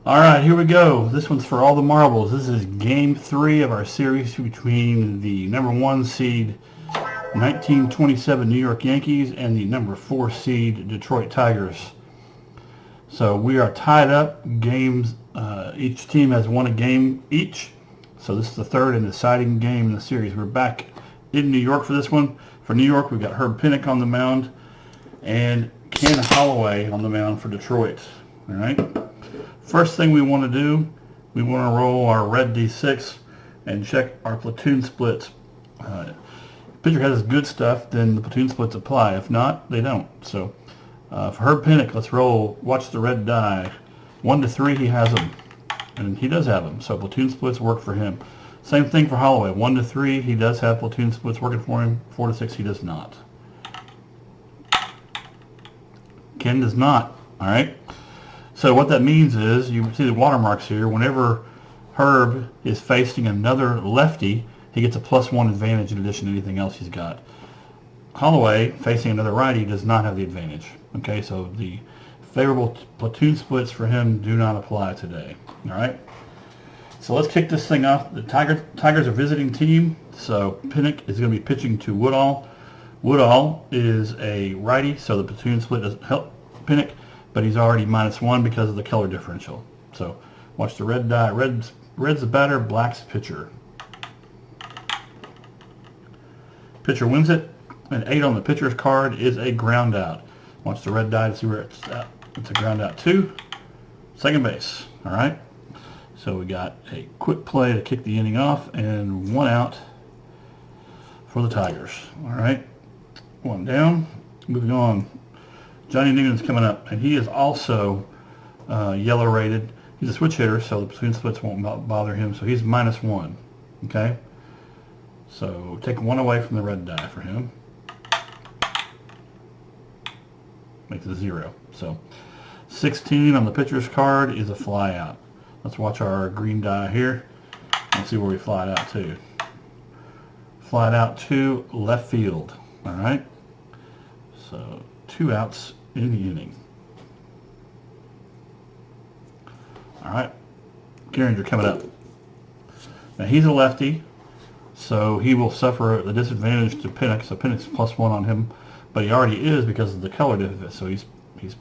All right, here we go. This one's for all the marbles. This is game 3 of our series between the number 1 seed 1927 New York Yankees and the number 4 seed Detroit Tigers. So we are tied up. Games. Each team has won a game each. So this is the third and deciding game in the series. We're back in New York for this one. For New York, we've got Herb Pinnock on the mound and Ken Holloway on the mound for Detroit. All right. First thing we want to do, we want to roll our red D6 and check our platoon splits. Pitcher has good stuff, then the platoon splits apply. If not, they don't. So for Herb Pinnock, let's roll. Watch the red die. 1 to 3, he has them, and he does have them. So platoon splits work for him. Same thing for Holloway. 1 to 3, he does have platoon splits working for him. 4 to 6, he does not. Ken does not. All right. So what that means is, you see the watermarks here, whenever Herb is facing another lefty, he gets a +1 advantage in addition to anything else he's got. Holloway, facing another righty, does not have the advantage. Okay, so the favorable platoon splits for him do not apply today. All right? So let's kick this thing off. The Tigers are visiting team, so Pinnock is going to be pitching to Woodall. Woodall is a righty, so the platoon split doesn't help Pinnock, but he's already -1 because of the color differential. So watch the red die. Red's the batter, black's pitcher. Pitcher wins it. An 8 on the pitcher's card is a ground out. Watch the red die to see where it's at. It's a ground out 2. Second base. All right. So we got a quick play to kick the inning off and 1 out for the Tigers. All right. 1 down. Moving on. Johnny Newman's coming up, and he is also yellow rated. He's a switch hitter, so the platoon splits won't bother him, so he's -1. Okay? So take 1 away from the red die for him. Makes it 0. So 16 on the pitcher's card is a fly out. Let's watch our green die here and see where we fly it out to. Fly it out to left field. All right? So 2 outs in the inning. All right, Gehringer coming up. Now he's a lefty, so he will suffer the disadvantage to Pinnock. So Pinnock's +1 on him, but he already is because of the color difference. So he's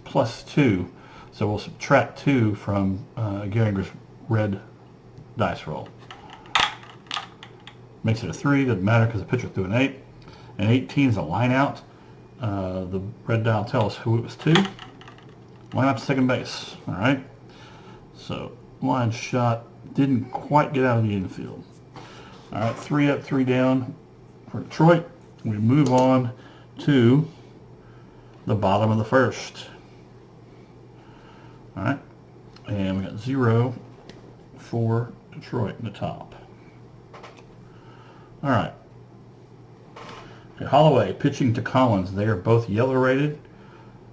+2. So we'll subtract 2 from Gehringer's red dice roll. Makes it a 3. Doesn't matter because the pitcher threw an 8. And 18 is a line out. The red die will tell us who it was to. Line up to second base. All right. So line shot didn't quite get out of the infield. All right, 3 up, 3 down for Detroit. We move on to the bottom of the first. All right, and we got 0 for Detroit in the top. All right. Okay, Holloway pitching to Collins. They are both yellow rated.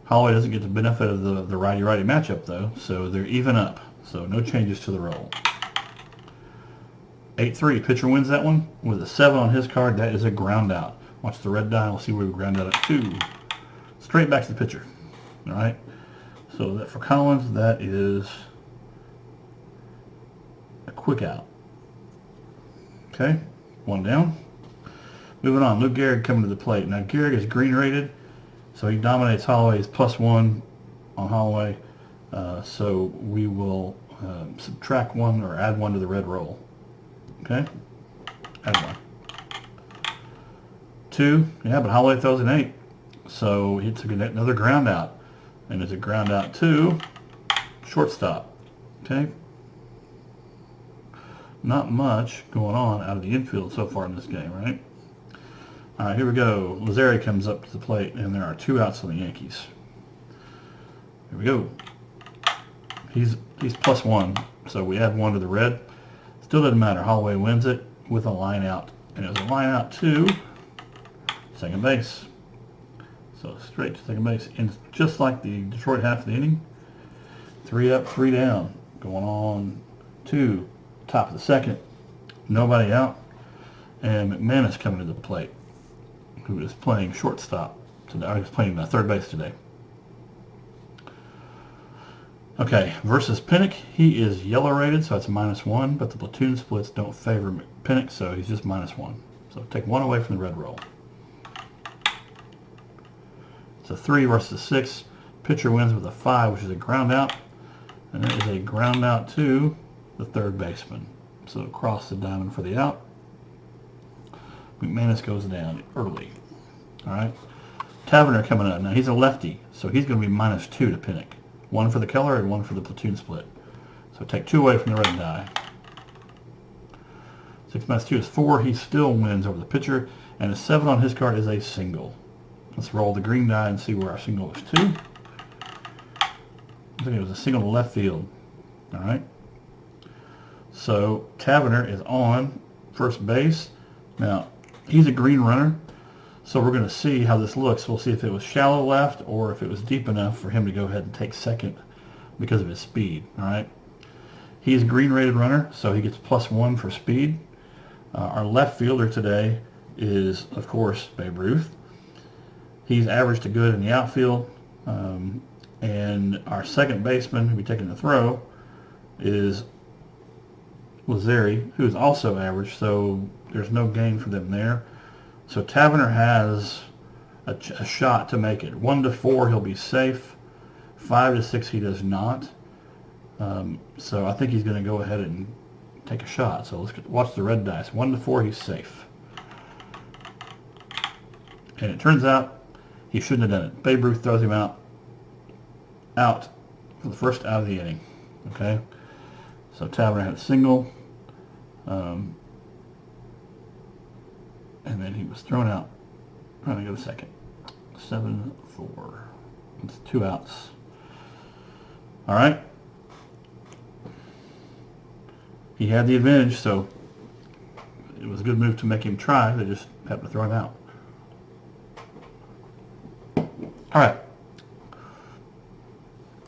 Holloway doesn't get the benefit of the righty-righty matchup, though, so they're even up. So no changes to the roll. 8-3. Pitcher wins that one with a 7 on his card. That is a ground out. Watch the red die. We'll see where we ground out at 2. Straight back to the pitcher. All right. So that for Collins, that is a quick out. Okay. 1 down. Moving on, Luke Gehrig coming to the plate. Now Gehrig is green rated, so he dominates Holloway. He's +1 on Holloway. So we will subtract 1 or add 1 to the red roll. Okay? Add 1. 2, yeah, but Holloway throws an 8. So it's another ground out. And it's a ground out to shortstop. Okay? Not much going on out of the infield so far in this game, right? All right, here we go. Lazzari comes up to the plate, and there are 2 outs on the Yankees. Here we go. He's +1, so we add 1 to the red. Still doesn't matter. Holloway wins it with a line out, and it was a line out to second base. So straight to second base, and just like the Detroit half of the inning, 3 up, 3 down, going on to top of the second. Nobody out, and McManus coming to the plate, who is playing shortstop today. He's playing third base today. Okay, versus Pinnock, he is yellow rated, so that's -1, but the platoon splits don't favor Pinnock, so he's just -1. So take 1 away from the red roll. It's a 3 versus 6. Pitcher wins with a 5, which is a ground out, and it is a ground out to the third baseman. So across the diamond for the out. McManus goes down early. All right. Taverner coming up. Now he's a lefty, so he's going to be -2 to Pinnock. 1 for the color and 1 for the platoon split. So take 2 away from the red die. 6 minus 2 is 4. He still wins over the pitcher, and a 7 on his card is a single. Let's roll the green die and see where our single is to. I think it was a single to left field. All right. So Taverner is on first base. Now he's a green runner, so we're going to see how this looks. We'll see if it was shallow left or if it was deep enough for him to go ahead and take second because of his speed. All right. He's a green rated runner, so he gets +1 for speed. Our left fielder today is, of course, Babe Ruth. He's average to good in the outfield. And our second baseman, who we taking the throw, is Lazeri, who is also average, so there's no gain for them there. So Taverner has a shot to make it. 1 to 4, he'll be safe. 5 to 6, he does not. So I think he's going to go ahead and take a shot. So let's watch the red dice. 1 to 4, he's safe. And it turns out he shouldn't have done it. Babe Ruth throws him out for the first out of the inning. Okay, so Taverner had a single, and then he was thrown out. Trying to go to second. 7-4. It's 2 outs. All right. He had the advantage, so it was a good move to make him try. They just happened to throw him out. All right.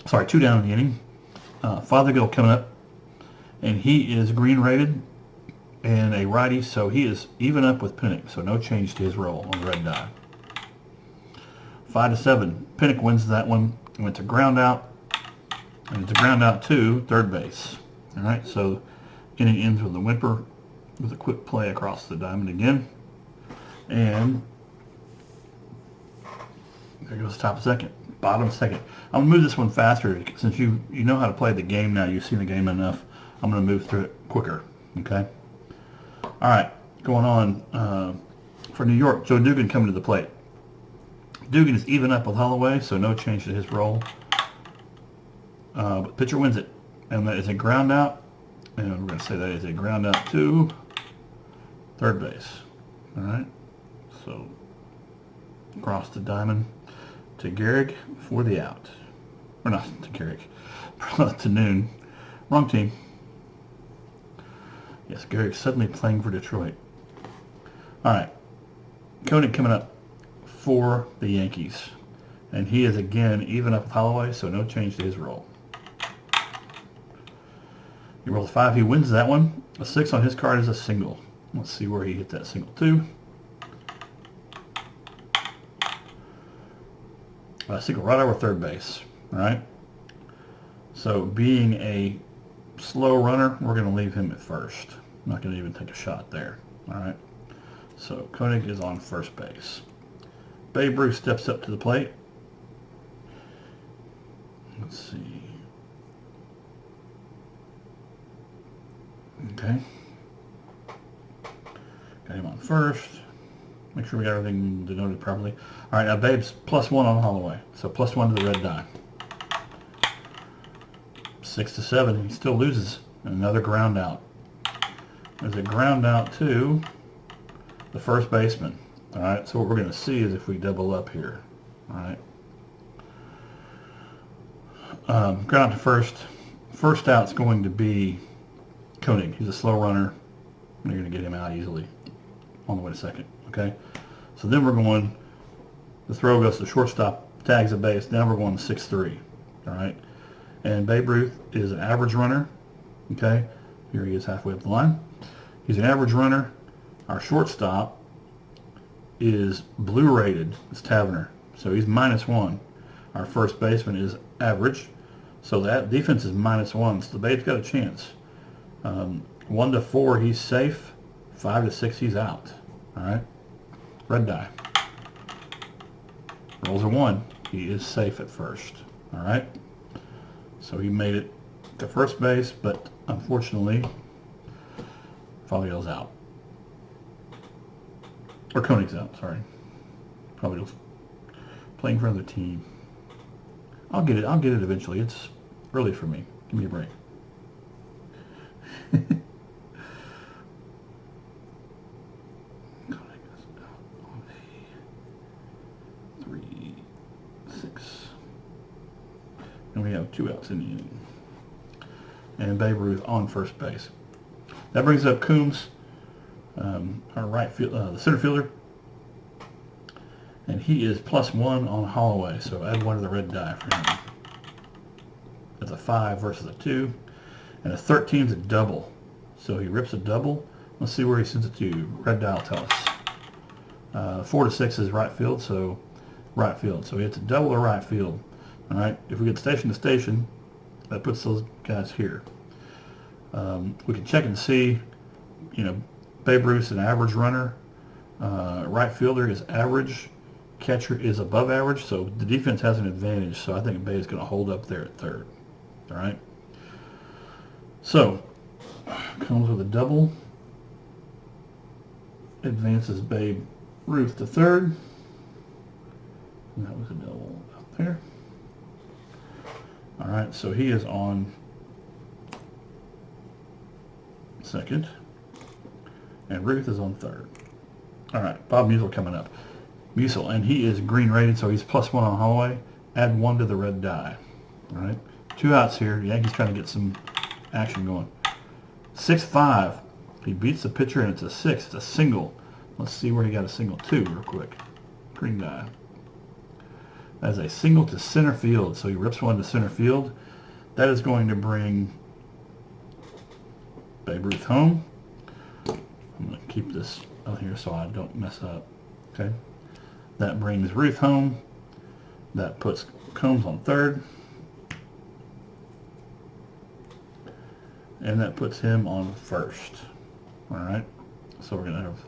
Sorry, 2 down in the inning. Fothergill coming up, and he is green rated and a righty, so he is even up with Pinnock, so no change to his role on the red die. 5 to 7. Pinnock wins that one. Went to ground out, and it's a ground out to third base. All right, so inning ends with a whimper with a quick play across the diamond again, and there goes top second. Bottom second. I'm going to move this one faster since you know how to play the game now. You've seen the game enough. I'm going to move through it quicker. Okay? All right. Going on for New York, Joe Dugan coming to the plate. Dugan is even up with Holloway, so no change to his role. But pitcher wins it. And that is a ground out. And we're going to say that is a ground out to third base. All right? So across the diamond to Gehrig for the out. Or not to Gehrig. To Noon. Wrong team. Yes, Gehrig suddenly playing for Detroit. All right. Koenig coming up for the Yankees. And he is again even up with Holloway, so no change to his role. He rolls 5. He wins that one. A 6 on his card is a single. Let's see where he hit that single to. Single right over third base. All right. So being a slow runner, we're going to leave him at first. I'm not going to even take a shot there. All right. So Koenig is on first base. Babe Ruth steps up to the plate. Let's see. Okay. Got him on first. Make sure we got everything denoted properly. All right, now Babe's +1 on Holloway, so +1 to the red die. 6 to 7, he still loses. Another ground out. There's a ground out to the first baseman. All right, so what we're going to see is if we double up here. All right. Ground out to first. First out's going to be Koenig. He's a slow runner. You're going to get him out easily on the way to second. Okay, so then we're going, the throw goes to shortstop, tags a base, now we're going 6-3, all right? And Babe Ruth is an average runner, okay? Here he is halfway up the line. He's an average runner. Our shortstop is blue rated, it's Taverner, so he's -1. Our first baseman is average, So that defense is -1. So the Babe's got a chance. 1 to 4, he's safe. 5 to 6, he's out. All right. Red die. Rolls a 1. He is safe at first. All right. So he made it to first base, but unfortunately, Fabio's out. Or Koenig's out, sorry. Probably playing for another team. I'll get it eventually. It's early for me. Give me a break. Koenig is out on a 3-6. And we have 2 outs in the inning. And Babe Ruth on first base. That brings up Coombs, our right field, the center fielder, and he is +1 on Holloway. So add 1 to the red die for him. That's a 5 versus a 2, and a 13 is a double. So he rips a double. Let's see where he sends it to. Red die will tell us. 4 to 6 is right field, so right field. So he hits a double or right field. All right. If we get station to station, that puts those guys here. We can check and see, Babe Ruth's an average runner. Right fielder is average. Catcher is above average, so the defense has an advantage. So I think Babe's going to hold up there at third. All right. So comes with a double. Advances Babe Ruth to third. And that was a double up there. All right, so he is on second, and Ruth is on third. All right, Bob Musil coming up. Musil, and he is green rated, so he's +1 on Holloway. Add 1 to the red die. All right, 2 outs here. Yankees trying to get some action going. 6-5. He beats the pitcher, and it's a 6. It's a single. Let's see where he got a single to real quick. Green die. As a single to center field, so he rips 1 to center field. That is going to bring Babe Ruth home. I'm going to keep this out here so I don't mess up. Okay, that brings Ruth home. That puts Combs on third, and that puts him on first. All right, so we're going to have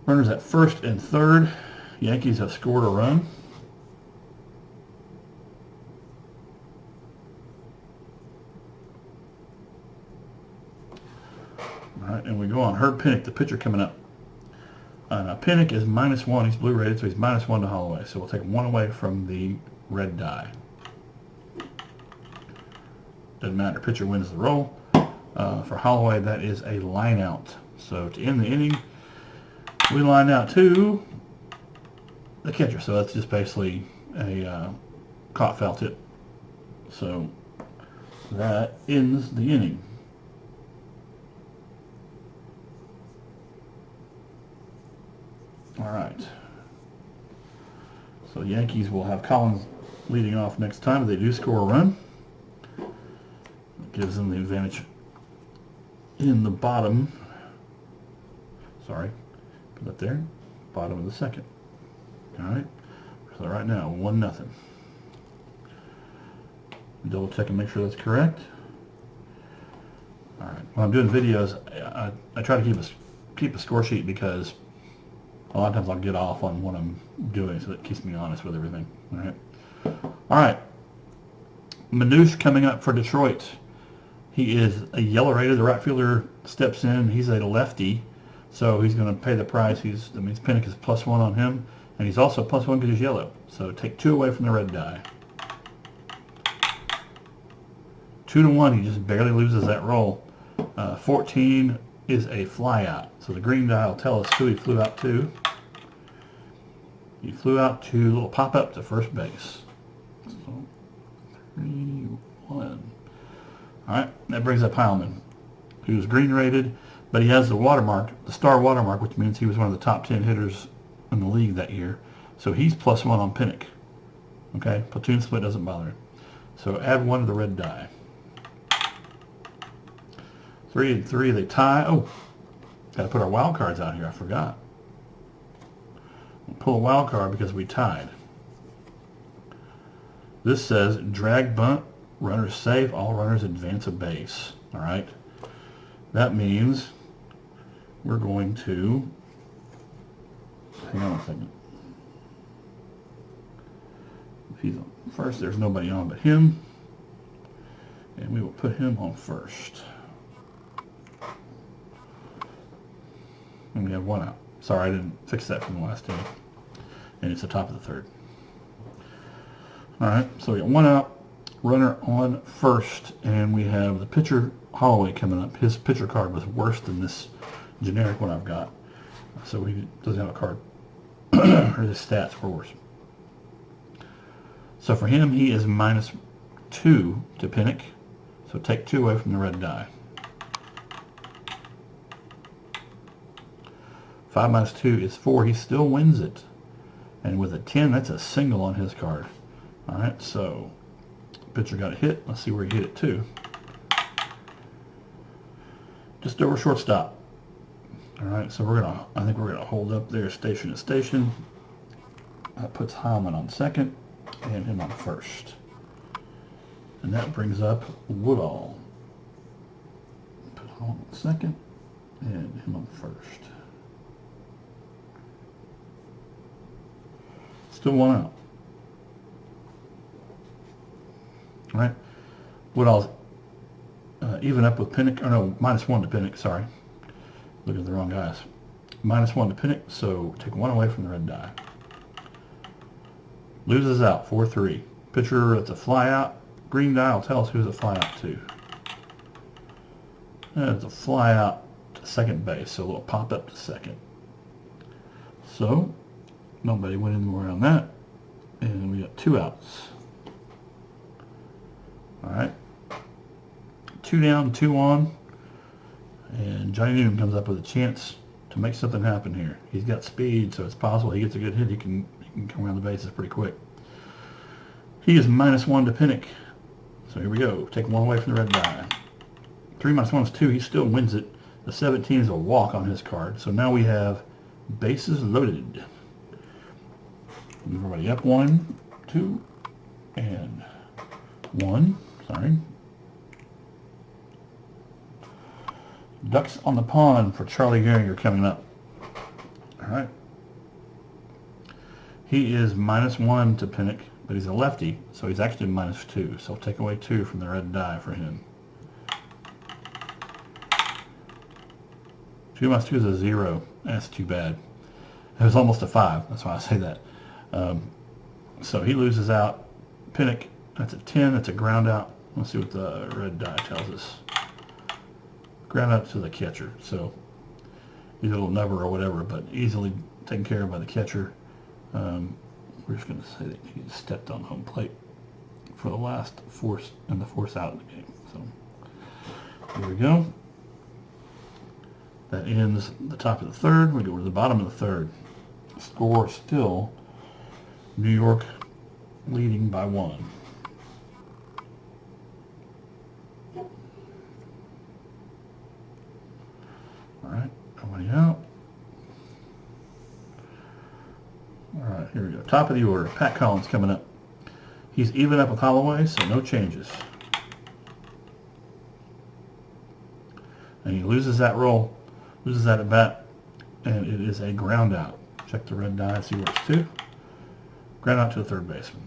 runners at first and third. Yankees have scored a run. All right, and we go on Herb Pinnock, the pitcher coming up. Now Pinnock is -1. He's blue rated, so he's -1 to Holloway. So we'll take 1 away from the red die. Doesn't matter. Pitcher wins the roll. For Holloway, that is a line out. So to end the inning, we line out to the catcher. So that's just basically a caught foul tip. So that ends the inning. All right. So the Yankees will have Collins leading off next time if they do score a run. It gives them the advantage in the bottom. Sorry, put that there. Bottom of the second. All right. So right now, 1-0. Double check and make sure that's correct. All right. When I'm doing videos, I try to keep a score sheet because a lot of times I'll get off on what I'm doing, so it keeps me honest with everything. All right. All right. Manouche coming up for Detroit. He is a yellow rated. The right fielder steps in. He's a lefty, so he's going to pay the price. That means Pinnock is +1 on him, and he's also +1 because he's yellow. So take 2 away from the red die. 2 to 1. He just barely loses that roll. 14 is a fly out. So the green die will tell us who he flew out to. He flew out to a little pop up to first base. So 3-1. All right, that brings up Heilman, who's green rated, but he has the watermark, the star watermark, which means he was one of the top 10 hitters in the league that year. So he's +1 on Pinnock. Okay, platoon split doesn't bother him. So add 1 to the red die. 3 and 3, they tie. Oh, got to put our wild cards out here. I forgot. We'll pull a wild card because we tied. This says drag bunt, runners safe, all runners advance a base. All right. That means we're going to, hang on a second. If he's on first, there's nobody on but him. And we will put him on first. And we have one out. Sorry, I didn't fix that from the last inning. And it's the top of the third. All right, so we got one out, runner on first, and we have the pitcher, Holloway, coming up. His pitcher card was worse than this generic one I've got. So he doesn't have a card. Or his stats were worse. So for him, he is -2 to Pinnock. So take 2 away from the red die. 5 minus 2 is 4. He still wins it. And with a 10, that's a single on his card. All right, so pitcher got a hit. Let's see where he hit it to. Just over shortstop. All right, so I think we're gonna hold up there, station to station. That puts Heilman on second and him on first. And that brings up Woodall. Put Heilman on second and him on first. Still one out. All right. Woodall's even up with Pinnock. Oh no, -1 to Pinnock. Sorry, looking at the wrong guys. -1 to Pinnock. So take 1 away from the red die. Loses out 4-3. Pitcher, it's a fly out. Green die will tell us who's a fly out to. It's a fly out to second base, so a little pop up to second. So nobody went anywhere on that, and we got 2 outs. All right, 2 down, 2 on, and Johnny Newman comes up with a chance to make something happen here. He's got speed, so it's possible he gets a good hit. He can come around the bases pretty quick. He is -1 to Pinnock. So here we go. Take 1 away from the red die. 3 minus 1 is 2. He still wins it. The 17 is a walk on his card. So now we have bases loaded. Move everybody up 1, 2, and 1. Sorry. Ducks on the pond for Charlie Gehringer coming up. All right. He is -1 to Pinnock, but he's a lefty, so he's actually -2. So take away 2 from the red die for him. 2 minus 2 is a 0. That's too bad. It was almost a 5. That's why I say that. So he loses out. Pinnock, that's a 10. That's a ground out. Let's see what the red die tells us. Ground out to the catcher. So he's a little nubber or whatever, but easily taken care of by the catcher. We're just going to say that he stepped on home plate for the last force and the force out of the game. So here we go. That ends the top of the third. We go to the bottom of the third. Score still New York leading by 1. All right, nobody out. All right, here we go. Top of the order. Pat Collins coming up. He's even up with Holloway, so no changes. And he loses that roll, loses that at bat, and it is a ground out. Check the red die, see where it's to. Ground out to the third baseman.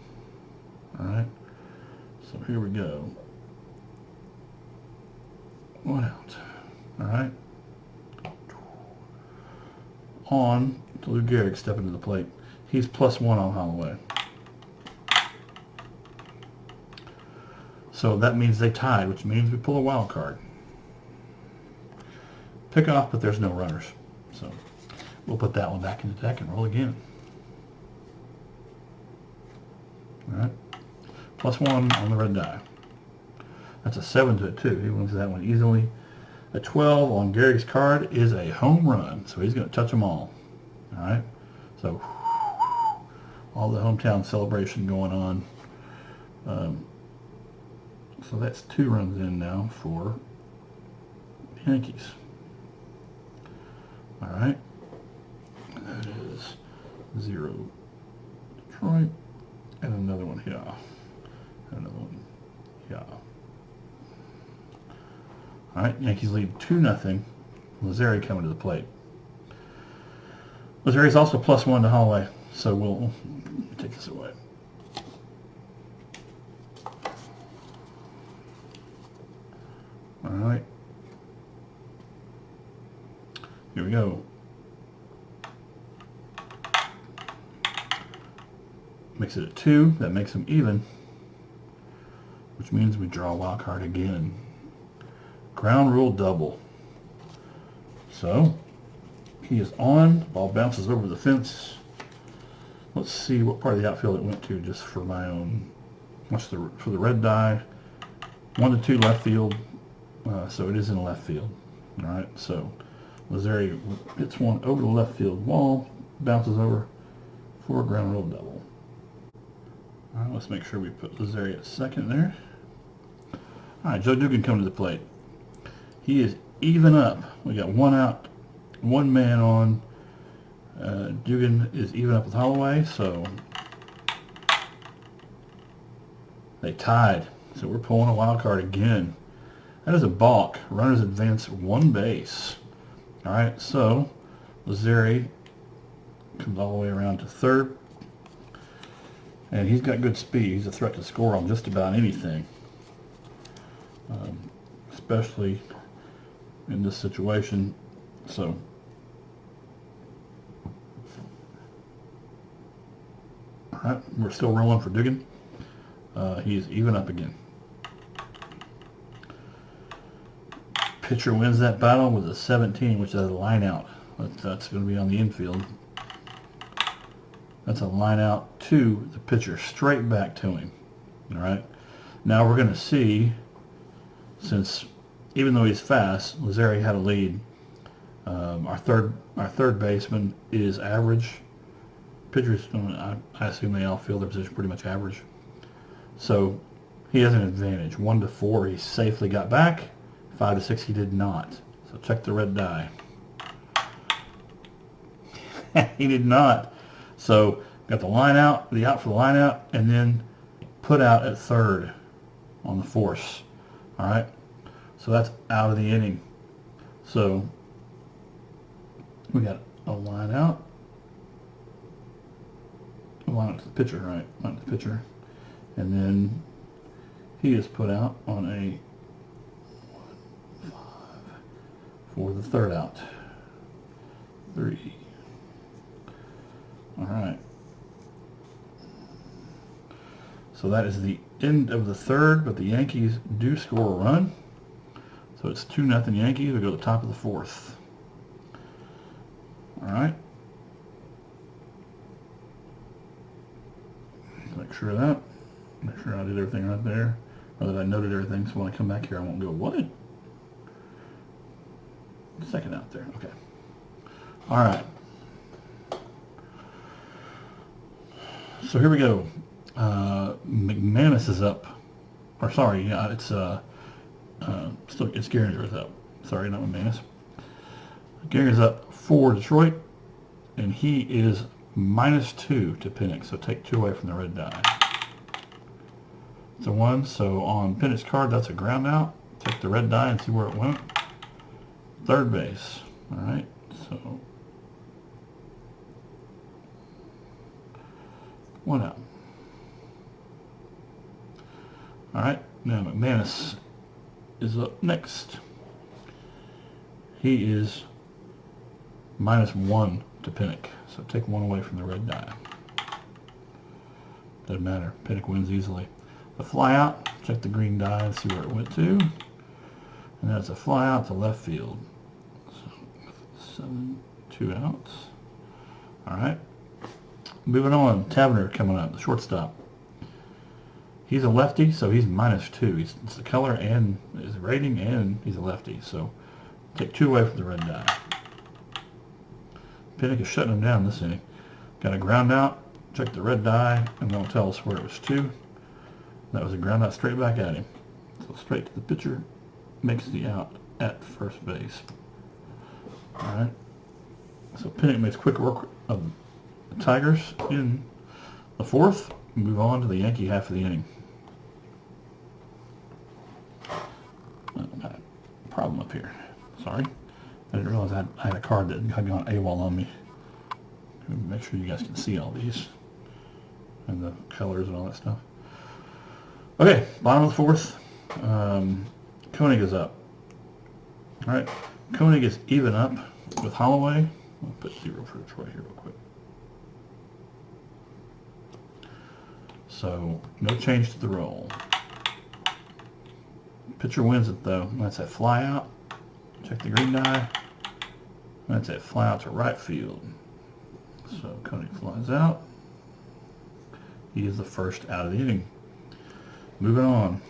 All right, so here we go. 1 out. All right. On to Lou Gehrig stepping to the plate. He's +1 on Holloway. So that means they tied, which means we pull a wild card. Pick off, but there's no runners. So we'll put that one back in the deck and roll again. All right. +1 on the red die. That's a 7 to a 2. He wins that one easily. A 12 on Gehrig's card is a home run, so he's going to touch them all. All right. So all the hometown celebration going on. So that's 2 runs in now for the Yankees. All right. That is 0 Detroit. And another one here. All right, Yankees lead 2-0. Lazzeri coming to the plate. Lazzeri's also +1 to Holloway, so we'll take this away. All right. Here we go. Makes it a 2. That makes them even, which means we draw a wild card again. Ground rule double. So he is on. Ball bounces over the fence. Let's see what part of the outfield it went to, just for my own. For the red die, 1 to 2 left field. So it is in left field. All right. So Lazzeri hits one over the left field wall, bounces over for a ground rule double. All right. Let's make sure we put Lazzeri at second there. All right. Joe Dugan coming to the plate. He is even up. We got 1 out, 1 man on. Dugan is even up with Holloway, so they tied. So we're pulling a wild card again. That is a balk. Runners advance 1 base. All right, so Lazzeri comes all the way around to third, and he's got good speed. He's a threat to score on just about anything, especially in this situation. So all right, we're still rolling for Dugan. He's even up again. Pitcher wins that battle with a 17, which is a line out. That's going to be on the infield. That's a line out to the pitcher, straight back to him. All right. Now we're going to see, since even though he's fast, Lazzeri had a lead. Our third baseman is average. Pitchers, I assume they all feel their position pretty much average. So he has an advantage. 1 to 4, he safely got back. 5 to 6, he did not. So check the red die. He did not. So got the line out, the out for the line out, and then put out at third on the force. All right. So that's out of the inning. So we got a line out. A line out to the pitcher, right? Line to the pitcher. And then he is put out on a 5 for the third out. 3. All right. So that is the end of the third, but the Yankees do score a run. So it's 2-0 Yankees. We go to the top of the fourth. All right. Make sure of that. Make sure I did everything right there. Or that I noted everything, so when I come back here I won't go, what? Second out there. Okay. All right. So here we go. McManus is up. Or sorry, yeah, it's Gehringer's up. Sorry, not McManus. Gehringer's up for Detroit, and he is -2 to Penix. So take 2 away from the red die. It's a 1. So on Penix's card, that's a ground out. Take the red die and see where it went. Third base. All right. So 1 out. All right. Now McManus is up next. He is -1 to Penix. So take 1 away from the red die. Doesn't matter. Penix wins easily. The fly out. Check the green die and see where it went to. And that's a fly out to left field. So 2 outs. All right. Moving on. Tavener coming up, the shortstop. He's a lefty, so he's -2. It's the color and his rating, and he's a lefty. So take 2 away from the red die. Penix is shutting him down this inning. Got a ground out. Check the red die, and they'll tell us where it was to. That was a ground out straight back at him. So straight to the pitcher. Makes the out at first base. All right. So Penix makes quick work of the Tigers in the fourth. Move on to the Yankee half of the inning. I got a problem Sorry. I didn't realize I had a card that had gone AWOL on me. Make sure you guys can see all these and the colors and all that stuff. Okay, bottom of the fourth. Koenig is up. All right, Koenig is even up with Holloway. I'll put 0 for Troy here real quick. So no change to the roll. Pitcher wins it though. That's a fly out. Check the green die. That's a fly out to right field. So Koenig flies out. He is the first out of the inning. Moving on.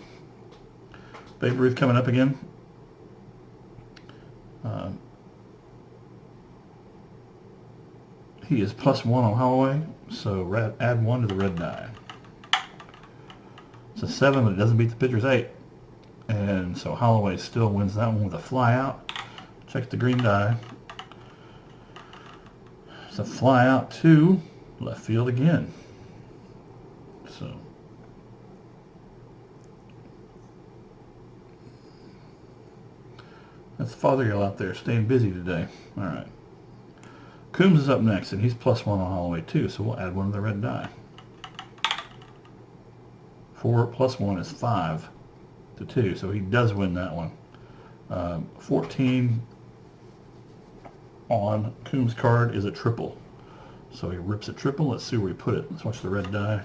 Babe Ruth coming up again. He is +1 on Holloway, so add 1 to the red die. It's a 7, but it doesn't beat the pitcher's 8. And so Holloway still wins that one with a fly out. Check the green die. It's a fly out to left field again. So that's Fothergill out there staying busy today. All right. Coombs is up next, and he's +1 on Holloway too, so we'll add 1 to the red die. 4 + 1 is 5 to 2, so he does win that one. 14 on Coombs' card is a triple. So he rips a triple. Let's see where he put it. Let's watch the red die.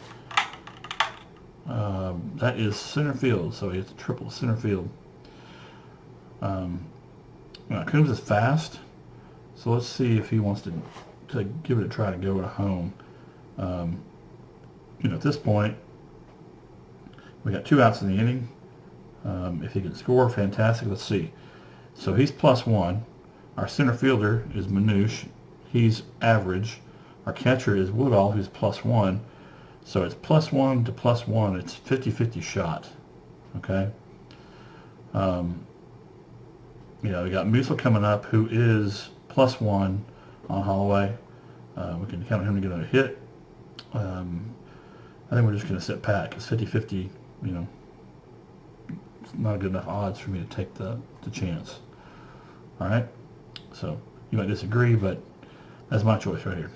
That is center field, so he hits a triple center field. Coombs is fast, so let's see if he wants to give it a try to go to home. At this point, we got 2 outs in the inning. If he can score, fantastic. Let's see. So he's +1. Our center fielder is Manouche. He's average. Our catcher is Woodall, who's +1. So it's +1 to +1. It's 50-50 shot. Okay. We got Musil coming up, who is +1 on Holloway. We can count on him to get a hit. I think we're just going to sit pat because 50-50, it's not good enough odds for me to take the chance. All right. So you might disagree, but that's my choice right here.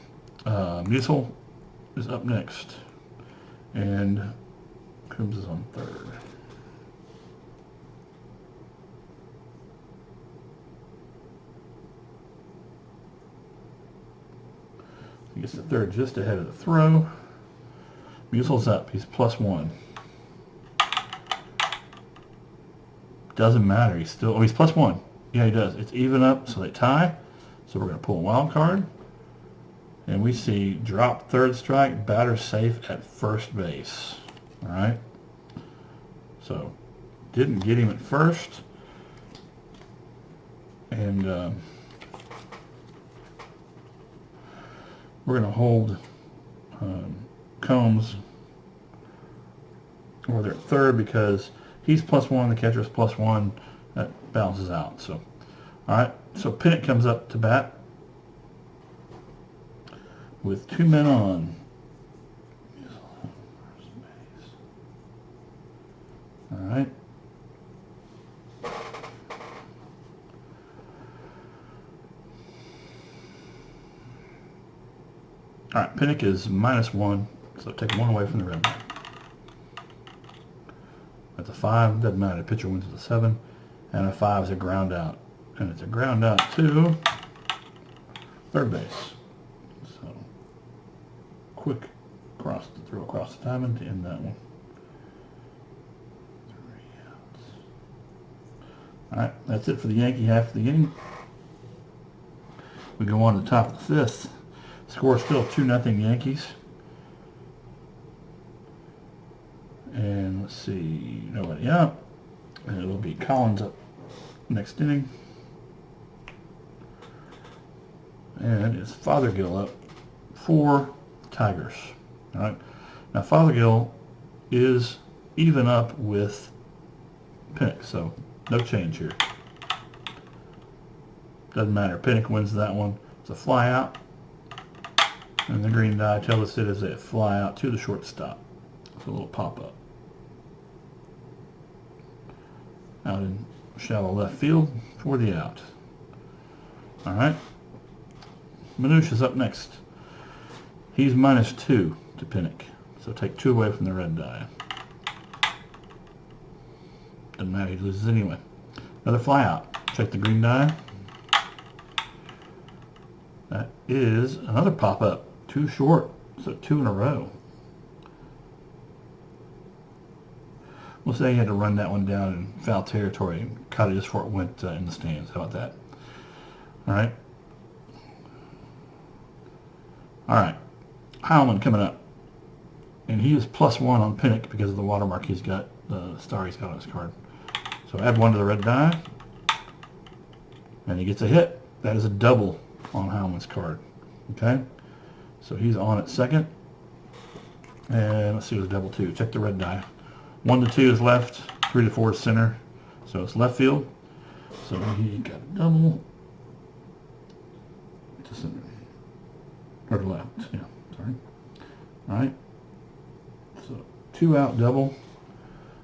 Musil is up next, and Coombs is on third. He gets to third just ahead of the throw. Musil's up. He's +1. Doesn't matter. He's +1. Yeah, he does. It's even up, so they tie. So we're going to pull a wild card. And we see drop third strike, batter safe at first base. All right. So didn't get him at first. And we're going to hold Combs over there at third because he's +1, the catcher's +1. That balances out. So, all right. So Pinnock comes up to bat with 2 men on. All right. All right, Pinnock is -1, so take 1 away from the red. That's a 5, doesn't matter. The pitcher wins with a 7, and a 5 is a ground out. And it's a ground out to third base. So, quick throw across the diamond to end that one. 3 outs. All right, that's it for the Yankee half of the inning. We go on to the top of the 5th. Score still 2-0 Yankees. And let's see, nobody out. And it'll be Collins up next inning. And it's Fothergill up for Tigers. All right. Now Fothergill is even up with Pinnock, so no change here. Doesn't matter. Pinnock wins that one. It's a fly out. And the green die tells us it is a fly out to the shortstop. It's a little pop-up. Out in shallow left field for the out. All right. Minutia up next. He's -2 to Pinnock. So take 2 away from the red die. Doesn't matter, he loses anyway. Another fly out. Check the green die. That is another pop-up. 2 short. So 2 in a row. We'll say he had to run that one down in foul territory and cut it just before it went in the stands. How about that? All right. All right. Heilman coming up. And he is +1 on Pinnock because of the watermark he's got, the star he's got on his card. So add 1 to the red die. And he gets a hit. That is a double on Heilman's card. Okay? So he's on at second. And let's see what's double 2. Check the red die. 1 to 2 is left. 3 to 4 is center. So it's left field. So he got a double to center. Or to left. Yeah, sorry. All right. So 2 out double.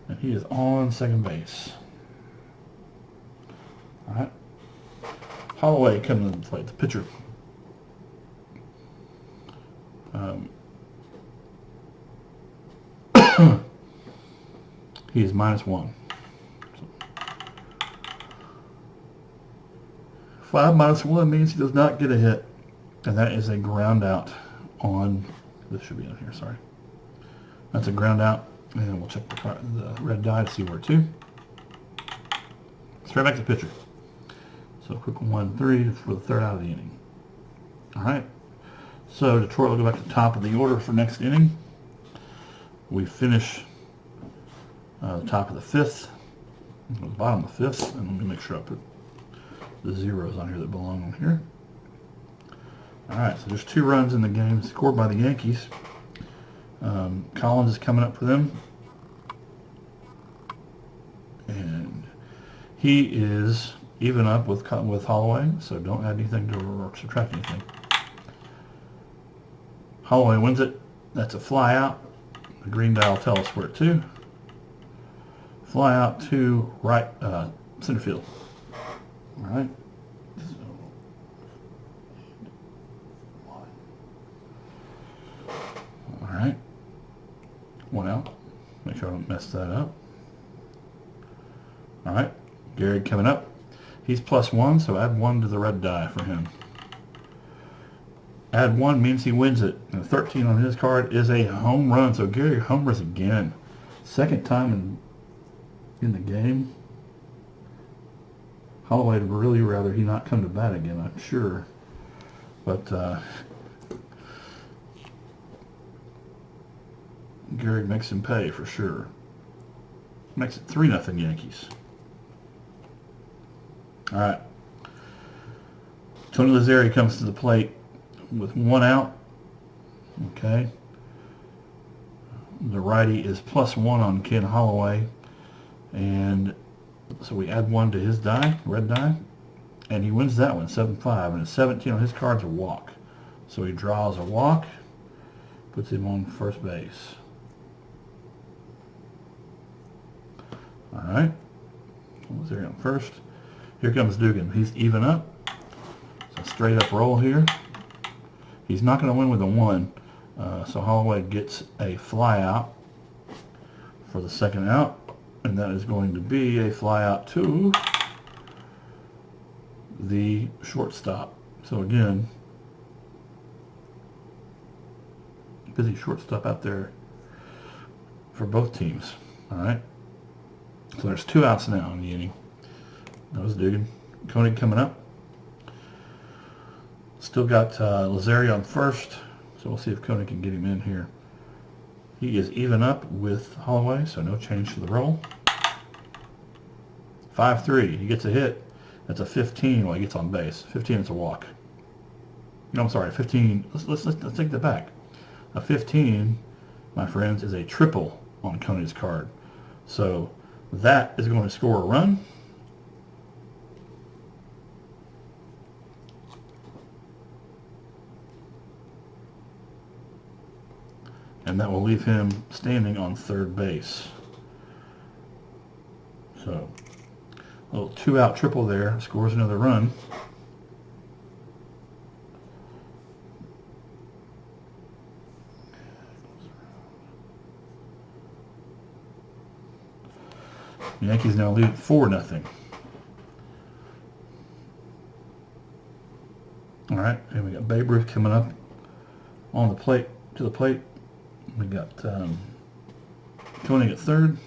And he is on second base. All right. Holloway coming into play, the pitcher. He is -1. So 5 -1 means he does not get a hit. And that is a ground out on, this should be on here, sorry. That's a ground out. And we'll check the red die to see where to. Straight back to the pitcher. So quick 1-3 for the 3rd out of the inning. All right. So Detroit will go back to the top of the order for next inning. We finish the top of the 5th, the bottom of the 5th, and let me make sure I put the zeros on here that belong on here. All right. So there's 2 runs in the game scored by the Yankees. Collins is coming up for them, and he is even up with Holloway, so don't add anything to or subtract anything. Holloway wins it. That's a fly out. The green die will tell us where to. Fly out to right center field. All right. All right. 1 out. Make sure I don't mess that up. All right. Gehrig coming up. He's +1, so add 1 to the red die for him. Add 1 means he wins it. And 13 on his card is a home run. So Gehrig homers again. 2nd time in the game. Holloway would really rather he not come to bat again, I'm sure. But Gehrig makes him pay for sure. Makes it 3-0 Yankees. All right. Tony Lazzeri comes to the plate with 1 out. Okay. The righty is +1 on Ken Holloway. And so we add 1 to his die, red die. And he wins that one, 7-5. And a 17 on his card's a walk. So he draws a walk, puts him on first base. All right. Lazzeri on first. Here comes Dugan. He's even up. So straight up roll here. He's not going to win with a 1. So Holloway gets a fly out for the 2nd out. And that is going to be a fly out to the shortstop. So again, busy shortstop out there for both teams. All right. So there's 2 outs now in the inning. That was Dugan. Koenig coming up. Still got Lazzeri on first, so we'll see if Koenig can get him in here. He is even up with Holloway, so no change to the roll. 5-3. He gets a hit. That's a 15 while he gets on base. 15 is a walk. No, I'm sorry. 15. Let's take that back. A 15, my friends, is a triple on Koenig's card. So that is going to score a run. And that will leave him standing on 3rd base. So a little 2-out triple there, scores another run. The Yankees now lead 4-0. All right, and we got Babe Ruth coming up on the plate, to the plate. We got Tony at third.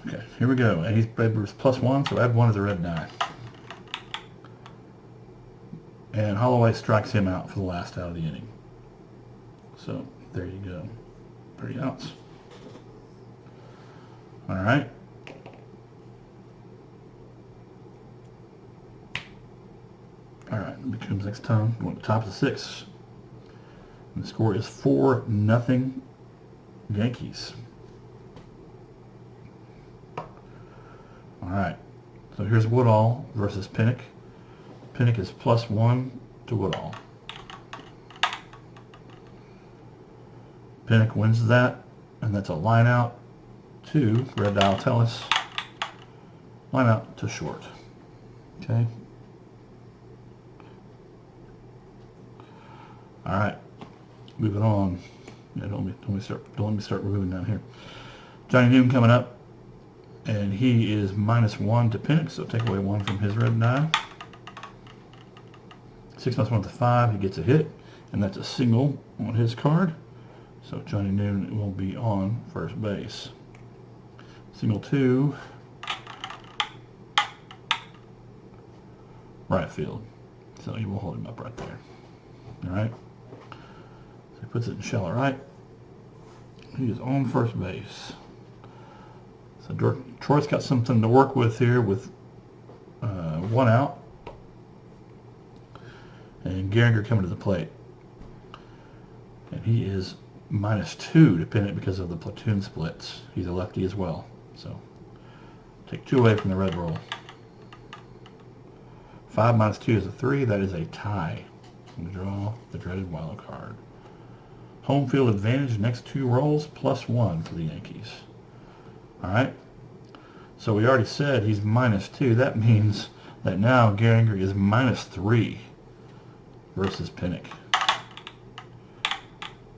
Okay, here we go. And he's Babe Ruth +1, so add 1 to the red die. And Holloway strikes him out for the last out of the inning. So there you go. 3 outs. All right. All right, it becomes next time. Going to the top of the 6th. And the score is 4-0 Yankees. All right. So here's Woodall versus Pinnock. Pinnock is +1 to Woodall. Pinnock wins that, and that's a line out to, red die will tell us, line out to short. Okay. All right, moving on. Yeah, don't let me start moving down here. Johnny Newton coming up, and he is -1 to Pinnock, so take away 1 from his red die. 6 + 1 to 5. He gets a hit, and that's a single on his card. So Johnny Newton will be on first base. Single to right field. So he will hold him up right there. All right. So he puts it in shallow right. He is on first base. So Detroit's got something to work with here with 1 out. And Gehringer coming to the plate. And he is -2 to Pinnock because of the platoon splits. He's a lefty as well. So take 2 away from the red roll. 5 - 2 is a 3. That is a tie. We draw the dreaded wild card. Home field advantage next 2 rolls +1 for the Yankees. All right. So we already said he's -2. That means that now Gehringer is -3 versus Pinnock.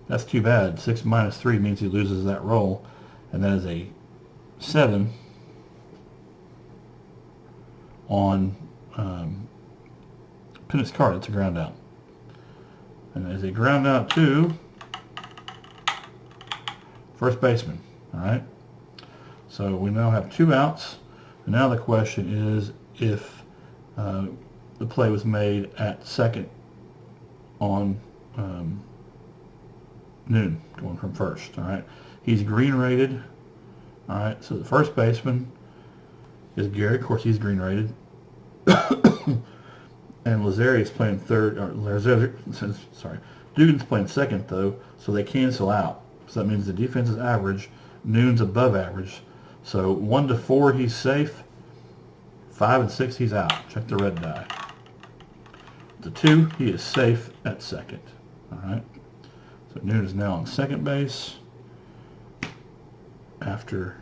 That's too bad. 6 - 3 means he loses that roll, and that is a 7 on Pinnock's card. It's a ground out. And that is a ground out to first baseman. All right. So we now have 2 outs. And now the question is if the play was made at second on Noon, going from first. All right. He's green rated. All right. So the first baseman is Gary. Of course, he's green rated. And Lazari is playing third. Sorry. Dugan's playing second, though, so they cancel out. So that means the defense is average. Noon's above average. So 1 to 4, he's safe. 5 and 6, he's out. Check the red die. The 2, he is safe at second. All right. So Noon is now on second base after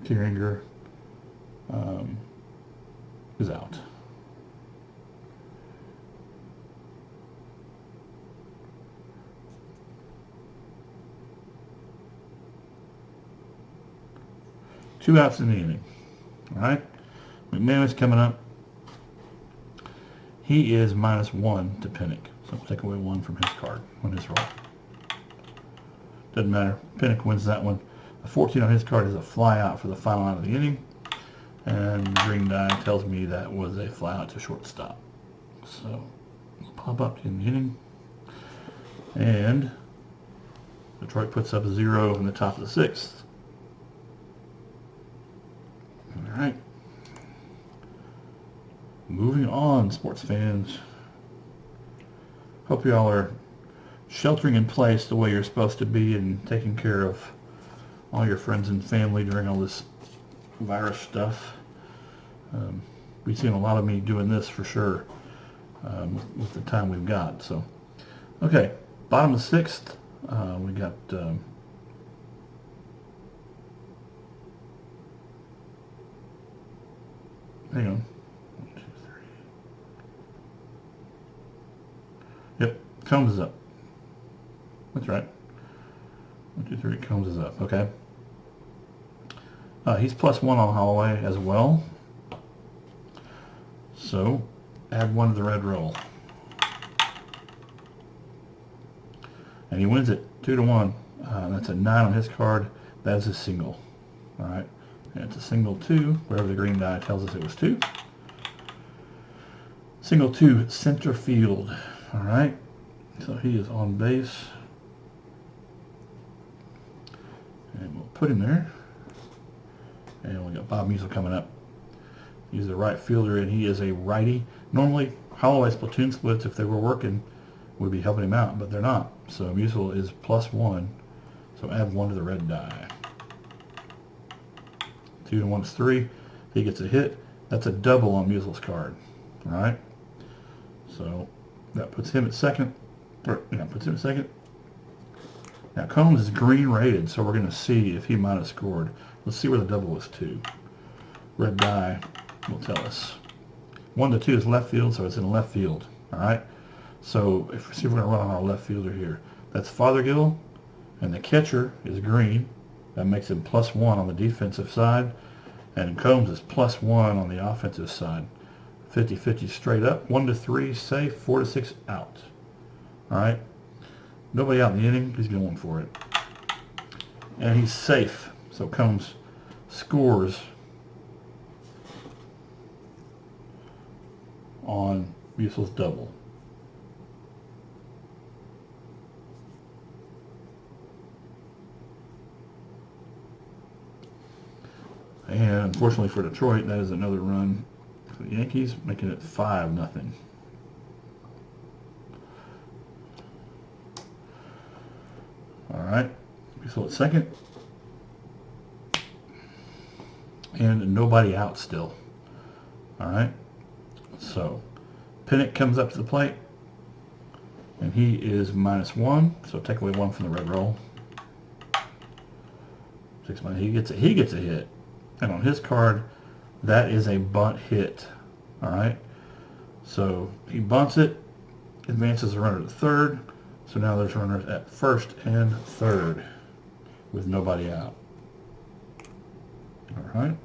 Gehringer is out. Two outs in the inning. All right. McManus coming up. He is -1 to Pinnock. So take away 1 from his card on his roll. Doesn't matter. Pinnock wins that one. A 14 on his card is a fly out for the final out of the inning. And the green die tells me that was a fly out to shortstop. So we'll pop up in the inning. And Detroit puts up a 0 in the top of the 6th. All right. Moving on, sports fans. Hope you all are sheltering in place the way you're supposed to be and taking care of all your friends and family during all this virus stuff. We've seen a lot of me doing this for sure with the time we've got. So, okay, bottom of the 6th, we got hang on. 1, 2, 3. Yep, Combs is up. That's right. 1, 2, 3. Combs is up. Okay. He's +1 on Holloway as well. So add 1 to the red roll. And he wins it 2-1. That's a 9 on his card. That's a single. All right. And it's a single 2, wherever the green die tells us it was 2. Single 2, center field. All right. So he is on base. And we'll put him there. And we got Bob Musil coming up. He's a right fielder, and he is a righty. Normally, Holloway's platoon splits, if they were working, would be helping him out, but they're not. So Musil is +1. So add 1 to the red die. 2-1 is 3. He gets a hit. That's a double on Musil's card. All right. So that puts him at second. Puts him at second. Now Combs is green rated, so we're going to see if he might have scored. Let's see where the double was 2. Red die will tell us. 1 to 2 is left field, so it's in left field. All right. So see if we're going to run on our left fielder here. That's Fothergill, and the catcher is green. That makes him +1 on the defensive side, and Combs is +1 on the offensive side. 50-50 straight up. 1 to 3 safe. 4 to 6 out. All right. Nobody out in the inning. He's going for it, and he's safe. So Combs scores on Musil's double. And unfortunately for Detroit, that is another run for the Yankees, making it 5-0. All right, Musil at second. And nobody out still. All right. So Pinnock comes up to the plate, and he is -1. So take away 1 from the red roll. 6 minus. He gets a hit, and on his card, that is a bunt hit. All right. So he bunts it, advances the runner to third. So now there's runners at first and third with nobody out. All right.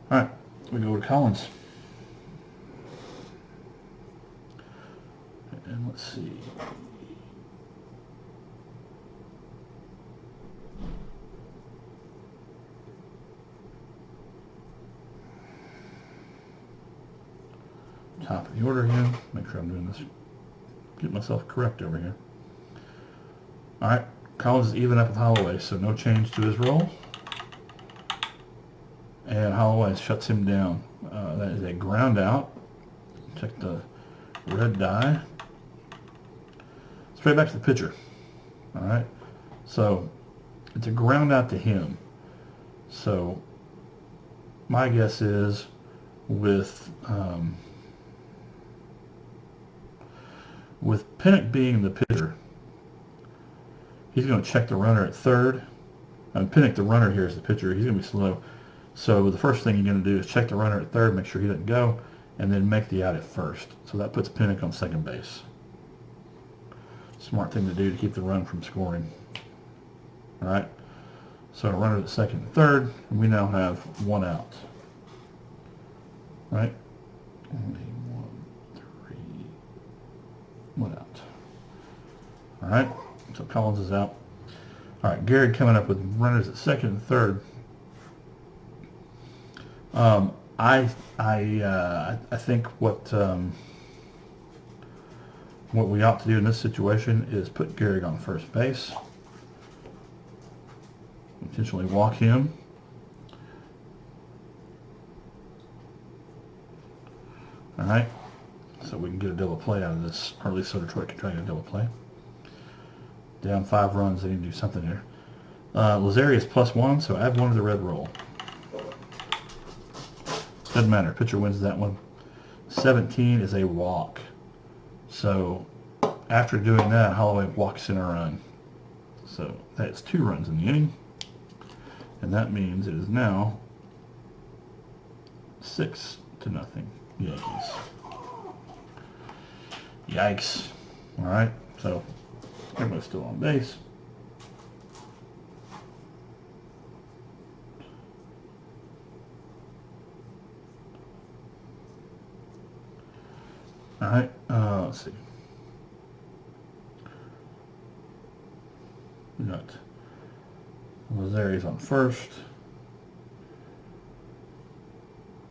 All right, we go to Collins. And let's see. Top of the order here. Make sure I'm doing this. Get myself correct over here. All right, Collins is even up with Holloway, so no change to his role. And Holloway shuts him down. That is a ground out. Check the red die. Straight back to the pitcher. All right. So it's a ground out to him. So my guess is with Pinnock being the pitcher, he's going to check the runner at third. Pinnock, the runner here, is the pitcher. He's going to be slow. So the first thing you're going to do is check the runner at third, make sure he doesn't go, and then make the out at first. So that puts Pinnock on second base. Smart thing to do to keep the run from scoring. All right. So runner at second and third, and we now have 1 out. Right? Only 1, 3, 1 out. All right. So Collins is out. All right. Gary coming up with runners at second and third. I think what we ought to do in this situation is put Gehrig on first base, intentionally walk him, all right, so we can get a double play out of this, or at least so Detroit can try to get a double play. Down 5 runs, they need to do something here. Lazari is +1, so add 1 to the red roll. Doesn't matter. Pitcher wins that one. 17 is a walk. So after doing that, Holloway walks in a run. So that's 2 runs in the inning. And that means it is now 6-0 Yankees. Yikes. All right. So Everybody's still on base. All right, let's see. We got Lazari's on first.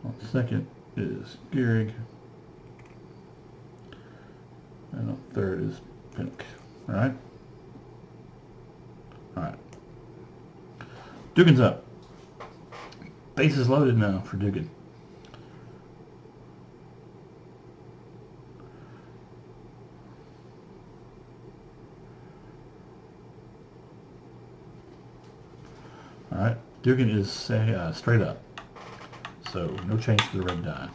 On second is Gehrig. And on third is Pinnock. All right. All right. Dugan's up. Bases loaded now for Dugan. All right. Dugan is straight up. So no change to the red die.